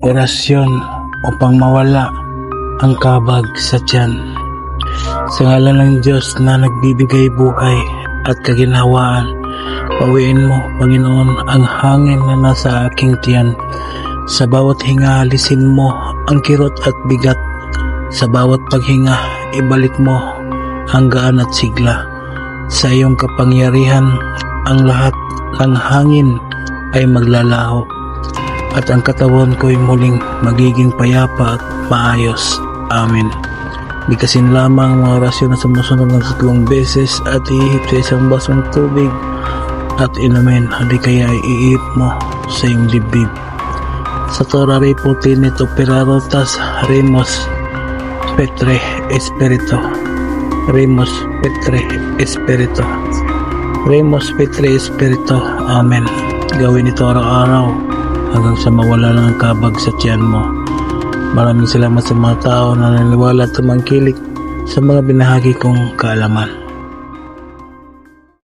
orasyon upang mawala ang kabag sa tiyan. Sa ngalan ng Diyos na nagbibigay buhay at kaginhawaan, pawiin mo, Panginoon, ang hangin na nasa aking tiyan. Sa bawat hinga, alisin mo ang kirot at bigat. Sa bawat paghinga, ibalik mo ang gaan at sigla. Sa iyong kapangyarihan, ang lahat ng hangin ay maglalaho at ang katawan ko'y muling magiging payapa at maayos. Amen. Bigkasin lamang mga orasyon na sumusunod ng 3 beses at iihip sa isang basong tubig at inumin. Hindi kaya iihip mo sa iyong dibdib. Sa Torah Reputinit Operarotas Remus Petre Espiritu. Remus Petre Espiritu. Remus Petre Espiritu. Amen. Gawin ito araw-araw hanggang sa mawala ng kabag sa tiyan mo. Maraming salamat sa mga tao na naniniwala at tumangkilik sa mga binahagi kong kaalaman.